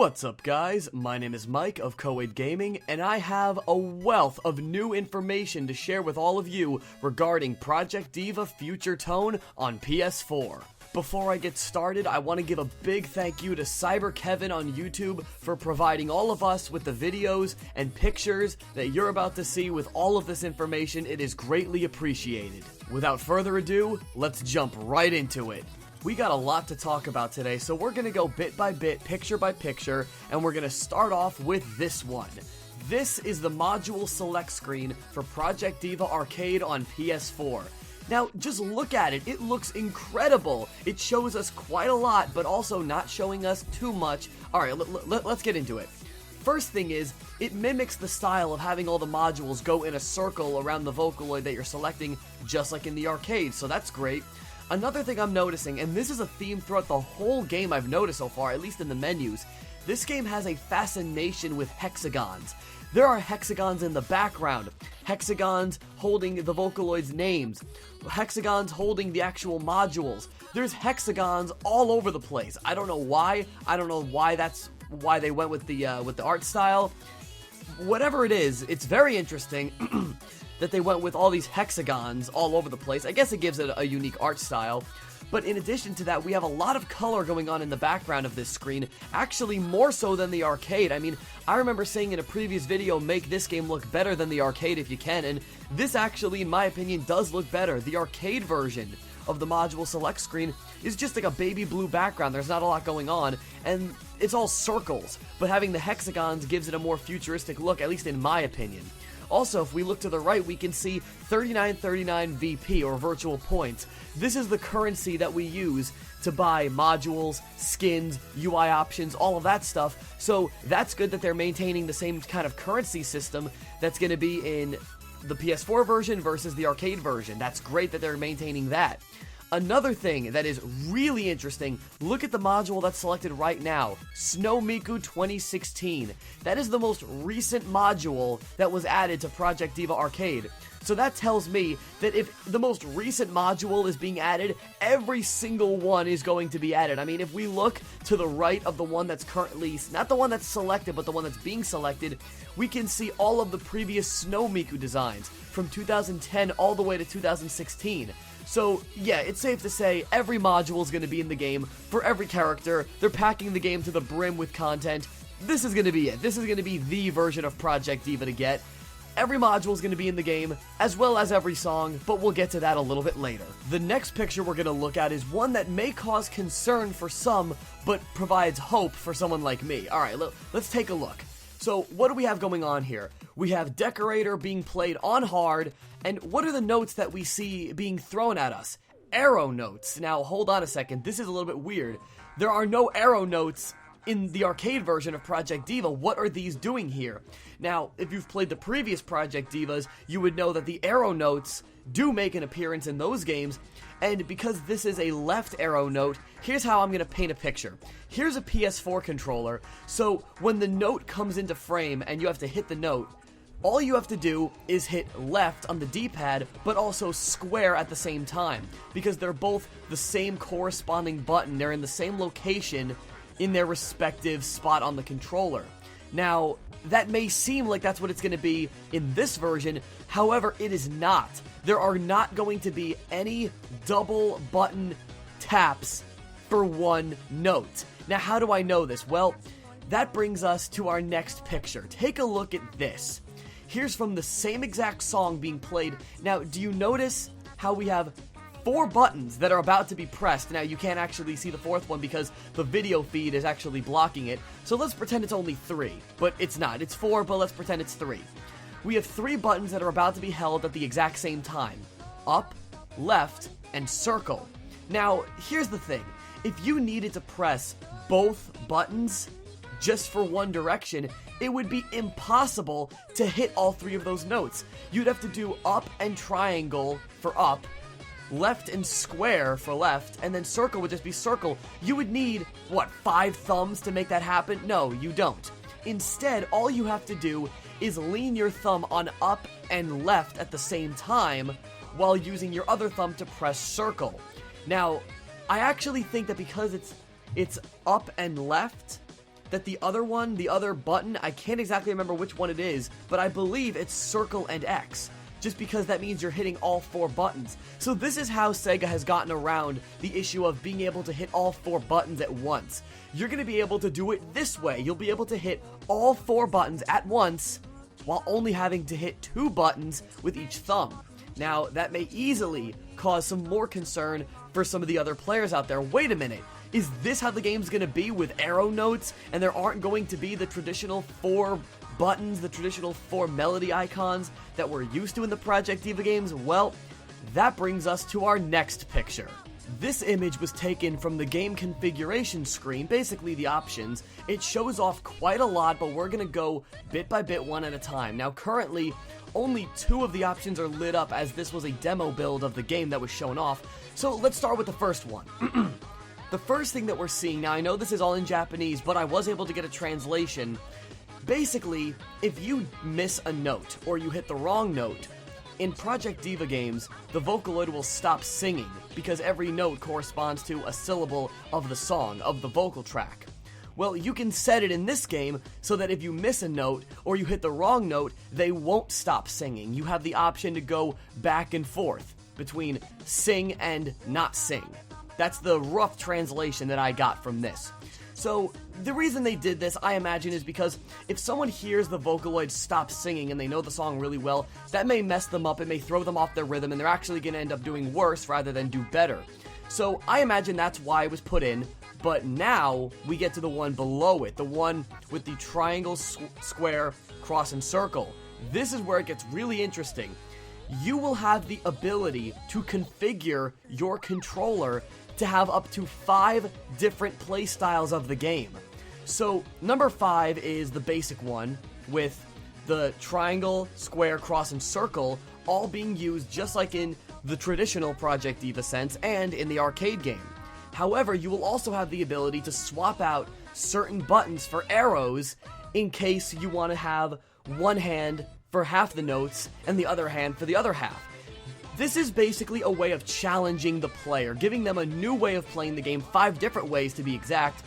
What's up guys, my name is Mike of Coed Gaming, and I have a wealth of new information to share with all of you regarding Project Diva Future Tone on PS4. Before I get started, I want to give a big thank you to CyberKevin on YouTube for providing all of us with the videos and pictures that you're about to see with all of this information. It is greatly appreciated. Without further ado, let's jump right into it. We got a lot to talk about today, so we're going to go bit by bit, picture by picture, and we're going to start off with this one. This is the module select screen for Project Diva Arcade on PS4. Now, just look at it. It looks incredible. It shows us quite a lot, but also not showing us too much. Alright, let's get into it. First thing is, it mimics the style of having all the modules go in a circle around the Vocaloid that you're selecting, just like in the arcade, so that's great. Another thing I'm noticing, and this is a theme throughout the whole game I've noticed so far, at least in the menus, this game has a fascination with hexagons. There are hexagons in the background, hexagons holding the Vocaloid's names, hexagons holding the actual modules. There's hexagons all over the place. I don't know why. I don't know why that's why they went with the art style. Whatever it is, it's very interesting that they went with all these hexagons all over the place. I guess it gives it a unique art style. But in addition to that, we have a lot of color going on in the background of this screen, actually more so than the arcade. I mean, I remember saying in a previous video, make this game look better than the arcade if you can, and this actually, in my opinion, does look better. The arcade version of the module select screen is just like a baby blue background. There's not a lot going on, and it's all circles, but having the hexagons gives it a more futuristic look, at least in my opinion. Also, if we look to the right, we can see 3939 VP, or virtual points. This is the currency that we use to buy modules, skins, UI options, all of that stuff. So that's good that they're maintaining the same kind of currency system that's going to be in the PS4 version versus the arcade version. That's great that they're maintaining that. Another thing that is really interesting, look at the module that's selected right now, Hatsune Miku 2016. That is the most recent module that was added to Project Diva Arcade. So that tells me that if the most recent module is being added, every single one is going to be added. I mean, if we look to the right of the one that's currently, not the one that's selected, but the one that's being selected, we can see all of the previous Hatsune Miku designs from 2010 all the way to 2016. So, yeah, it's safe to say every module is going to be in the game for every character. They're packing the game to the brim with content. This is going to be it. This is going to be the version of Project Diva to get. Every module is going to be in the game, as well as every song, but we'll get to that a little bit later. The next picture we're going to look at is one that may cause concern for some, but provides hope for someone like me. Alright, let's take a look. So, what do we have going on here? We have Decorator being played on hard, and what are the notes that we see being thrown at us? Arrow notes. Now, hold on a second, this is a little bit weird. There are no arrow notes in the arcade version of Project Diva. What are these doing here? Now, if you've played the previous Project Divas, you would know that the arrow notes do make an appearance in those games, and because this is a left arrow note, here's how I'm going to paint a picture. Here's a PS4 controller, so when the note comes into frame and you have to hit the note, all you have to do is hit left on the D-pad, but also square at the same time, because they're both the same corresponding button. They're in the same location in their respective spot on the controller. Now, that may seem like that's what it's going to be in this version, however, it is not. There are not going to be any double button taps for one note. Now, how do I know this? Well, that brings us to our next picture. Take a look at this. Here's from the same exact song being played. Now, do you notice how we have 4 buttons that are about to be pressed? Now, you can't actually see the 4th one because the video feed is actually blocking it. So let's pretend it's only 3, but it's not. It's 4, but let's pretend it's 3. We have 3 buttons that are about to be held at the exact same time. Up, left, and circle. Now, here's the thing. If you needed to press both buttons just for one direction, it would be impossible to hit all 3 of those notes. You'd have to do up and triangle for up, left and square for left, and then circle would just be circle. You would need, what, 5 thumbs to make that happen? No, you don't. Instead, all you have to do is lean your thumb on up and left at the same time while using your other thumb to press circle. Now, I actually think that because it's up and left, that the other one, the other button, I can't exactly remember which one it is, but I believe it's circle and X, just because that means you're hitting all 4 buttons. So this is how Sega has gotten around the issue of being able to hit all 4 buttons at once. You're going to be able to do it this way. You'll be able to hit all 4 buttons at once, while only having to hit 2 buttons with each thumb. Now, that may easily cause some more concern for some of the other players out there. Wait a minute, is this how the game's going to be with arrow notes, and there aren't going to be the traditional 4 buttons, the traditional 4 melody icons that we're used to in the Project Diva games? Well, that brings us to our next picture. This image was taken from the game configuration screen, basically the options. It shows off quite a lot, but we're going to go bit by bit, one at a time. Now, currently, only 2 of the options are lit up, as this was a demo build of the game that was shown off. So let's start with the first one. The first thing that we're seeing, now I know this is all in Japanese, but I was able to get a translation. Basically, if you miss a note, or you hit the wrong note, in Project Diva games, the Vocaloid will stop singing, because every note corresponds to a syllable of the song, of the vocal track. Well, you can set it in this game so that if you miss a note, or you hit the wrong note, they won't stop singing. You have the option to go back and forth between sing and not sing. That's the rough translation that I got from this. So, the reason they did this, I imagine, is because if someone hears the Vocaloid stop singing and they know the song really well, that may mess them up, it may throw them off their rhythm, and they're actually going to end up doing worse rather than do better. So, I imagine that's why it was put in, but now we get to the one below it, the one with the triangle, square, cross, and circle. This is where it gets really interesting. You will have the ability to configure your controller to have up to 5 different playstyles of the game. So, number 5 is the basic one, with the triangle, square, cross, and circle all being used just like in the traditional Project Diva sense and in the arcade game. However, you will also have the ability to swap out certain buttons for arrows in case you want to have one hand for half the notes and the other hand for the other half. This is basically a way of challenging the player, giving them a new way of playing the game, 5 different ways to be exact,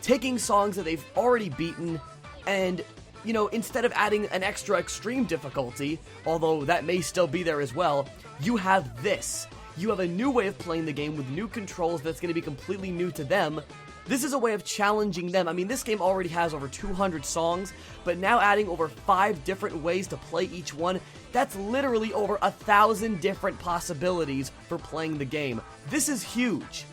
taking songs that they've already beaten, and, you know, instead of adding an extra extreme difficulty, although that may still be there as well, you have this. You have a new way of playing the game with new controls that's going to be completely new to them. This is a way of challenging them. I mean, this game already has over 200 songs, but now adding over 5 different ways to play each one, that's literally over 1,000 different possibilities for playing the game. This is huge.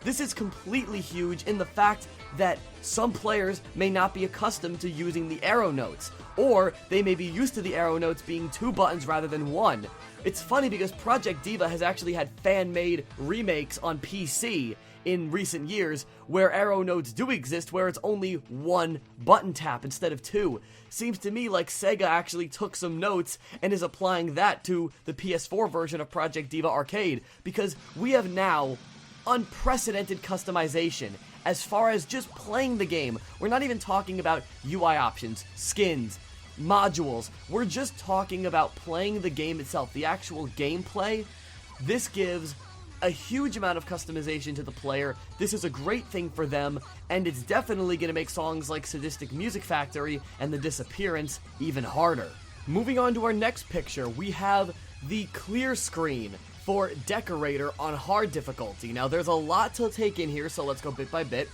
This is completely huge in the fact that some players may not be accustomed to using the arrow notes, or they may be used to the arrow notes being 2 buttons rather than 1. It's funny because Project Diva has actually had fan-made remakes on PC in recent years where arrow notes do exist, where it's only 1 button tap instead of 2. Seems to me like Sega actually took some notes and is applying that to the PS4 version of Project Diva Arcade, because we have now unprecedented customization as far as just playing the game. We're not even talking about UI options, skins, modules. We're just talking about playing the game itself, the actual gameplay. This gives a huge amount of customization to the player. This is a great thing for them, and it's definitely going to make songs like Sadistic Music Factory and The Disappearance even harder. Moving on to our next picture, we have the clear screen for Decorator on hard difficulty. Now, there's a lot to take in here, so let's go bit by bit.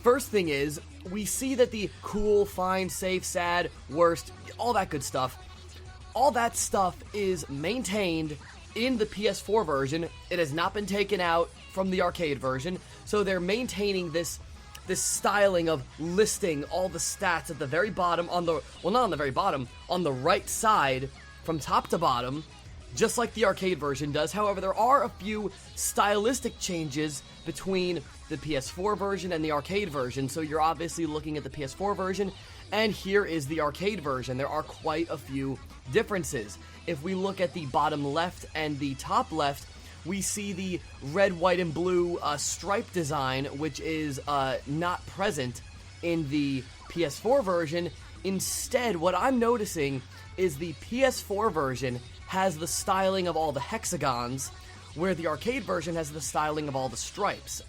First thing is, we see that the cool, fine, safe, sad, worst, all that good stuff, all that stuff is maintained in the PS4 version. It has not been taken out from the arcade version, so they're maintaining this styling of listing all the stats at the very bottom on the, well, not on the very bottom, on the right side from top to bottom, just like the arcade version does. However, there are a few stylistic changes between the PS4 version and the arcade version, so you're obviously looking at the PS4 version, and here is the arcade version. There are quite a few differences. If we look at the bottom left and the top left, we see the red, white, and blue stripe design, which is not present in the PS4 version. Instead, what I'm noticing is the PS4 version has the styling of all the hexagons, where the arcade version has the styling of all the stripes.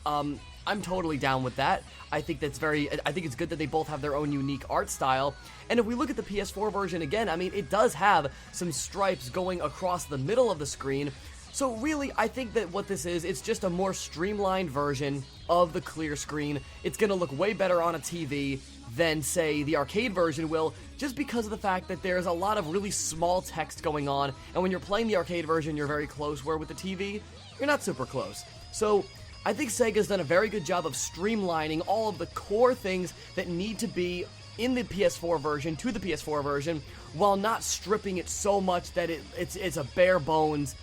I'm totally down with that. I think it's good that they both have their own unique art style. And if we look at the PS4 version again, I mean, it does have some stripes going across the middle of the screen. So really, I think that what this is, it's just a more streamlined version of the clear screen. It's going to look way better on a TV than, say, the arcade version will, just because of the fact that there's a lot of really small text going on, and when you're playing the arcade version, you're very close, where with the TV, you're not super close. So I think Sega's done a very good job of streamlining all of the core things that need to be in the PS4 version to the PS4 version, while not stripping it so much that it's a bare bones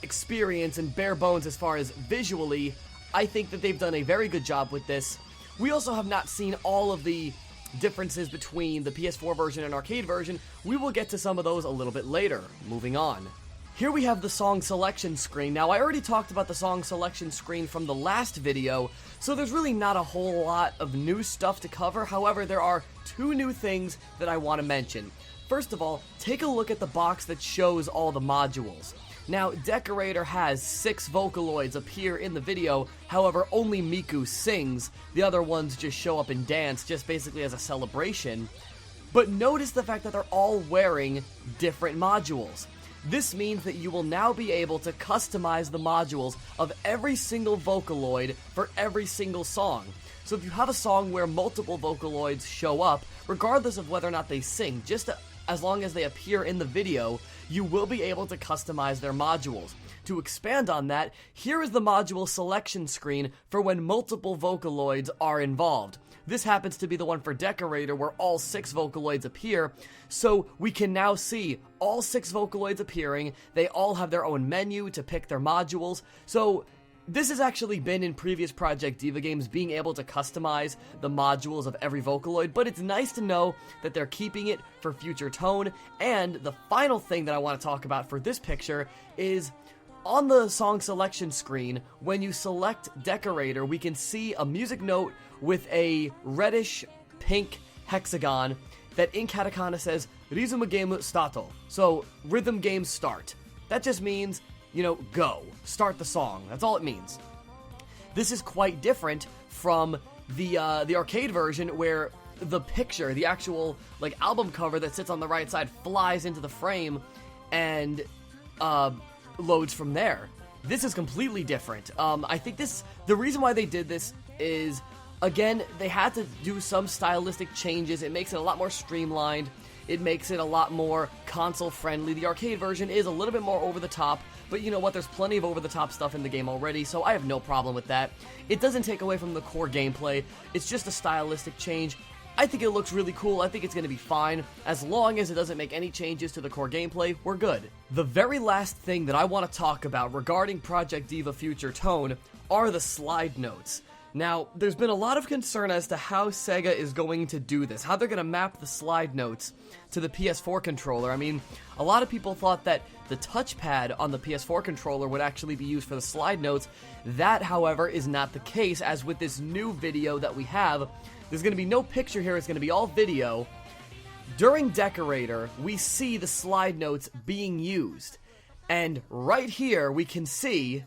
experience, and bare bones as far as visually. I think that they've done a very good job with this. We also have not seen all of the differences between the PS4 version and arcade version. We will get to some of those a little bit later. Moving on. Here we have the song selection screen. Now, I already talked about the song selection screen from the last video, so there's really not a whole lot of new stuff to cover. However, there are two new things that I want to mention. First of all, take a look at the box that shows all the modules. Now, Decorator has 6 Vocaloids appear in the video, however, only Miku sings. The other ones just show up and dance, just basically as a celebration. But notice the fact that they're all wearing different modules. This means that you will now be able to customize the modules of every single Vocaloid for every single song. So if you have a song where multiple Vocaloids show up, regardless of whether or not they sing, as long as they appear in the video, you will be able to customize their modules. To expand on that, here is the module selection screen for when multiple Vocaloids are involved. This happens to be the one for Decorator, where all 6 Vocaloids appear, so we can now see all 6 Vocaloids appearing. They all have their own menu to pick their modules, so this has actually been in previous Project Diva games, being able to customize the modules of every Vocaloid, but it's nice to know that they're keeping it for future tone. And the final thing that I want to talk about for this picture is, on the song selection screen, when you select Decorator, we can see a music note with a reddish pink hexagon that in katakana says Rizuma Game Stato, so rhythm game start. That just means, you know, go. Start the song. That's all it means. This is quite different from the arcade version, where the picture, the actual, like, album cover that sits on the right side flies into the frame and loads from there. This is completely different. I think the reason why they did this is, again, they had to do some stylistic changes. It makes it a lot more streamlined. It makes it a lot more console-friendly. The arcade version is a little bit more over-the-top, but you know what? There's plenty of over-the-top stuff in the game already, so I have no problem with that. It doesn't take away from the core gameplay. It's just a stylistic change. I think it looks really cool. I think it's going to be fine. As long as it doesn't make any changes to the core gameplay, we're good. The very last thing that I want to talk about regarding Project Diva Future Tone are the slide notes. Now, there's been a lot of concern as to how Sega is going to do this, how they're going to map the slide notes to the PS4 controller. I mean, a lot of people thought that the touchpad on the PS4 controller would actually be used for the slide notes. That, however, is not the case, as with this new video that we have, there's going to be no picture here, it's going to be all video. During Decorator, we see the slide notes being used, and right here we can see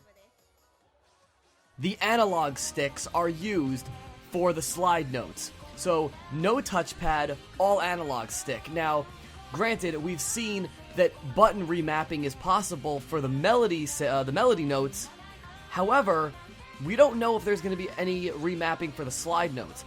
the analog sticks are used for the slide notes. So, no touchpad, all analog stick. Now, granted, we've seen that button remapping is possible for the melody notes. However, we don't know if there's going to be any remapping for the slide notes.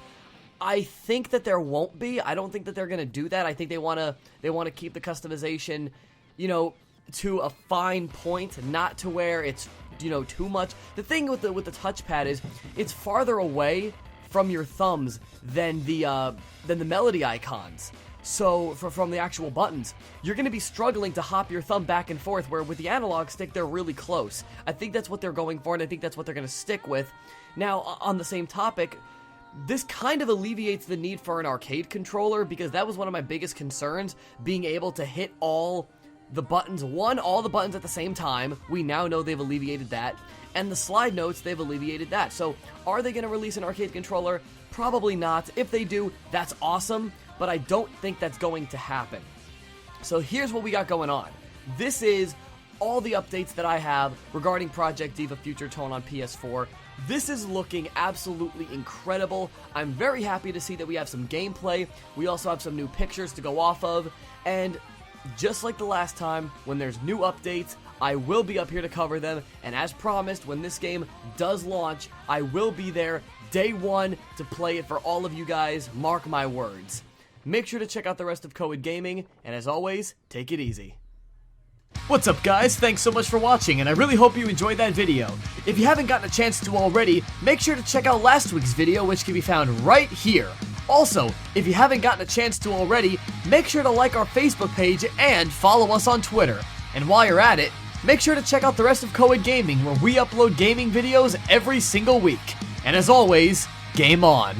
I think that there won't be. I don't think that they're going to do that. I think they want to keep the customization, you know, to a fine point, not to where it's, you know, too much. The thing with the touchpad is it's farther away from your thumbs than the melody icons. So from the actual buttons, you're going to be struggling to hop your thumb back and forth, where with the analog stick they're really close. I think that's what they're going for, and I think that's what they're going to stick with. Now, on the same topic, this kind of alleviates the need for an arcade controller, because that was one of my biggest concerns, being able to hit all the buttons at the same time. We now know they've alleviated that. And the slide notes, they've alleviated that. So, are they going to release an arcade controller? Probably not. If they do, that's awesome, but I don't think that's going to happen. So here's what we got going on. This is all the updates that I have regarding Project Diva Future Tone on PS4. This is looking absolutely incredible. I'm very happy to see that we have some gameplay. We also have some new pictures to go off of. And just like the last time, when there's new updates, I will be up here to cover them. And as promised, when this game does launch, I will be there day one to play it for all of you guys. Mark my words. Make sure to check out the rest of Coed Gaming. And as always, take it easy. What's up guys, thanks so much for watching and I really hope you enjoyed that video. If you haven't gotten a chance to already, make sure to check out last week's video which can be found right here. Also, if you haven't gotten a chance to already, make sure to like our Facebook page and follow us on Twitter. And while you're at it, make sure to check out the rest of Coed Gaming where we upload gaming videos every single week. And as always, game on!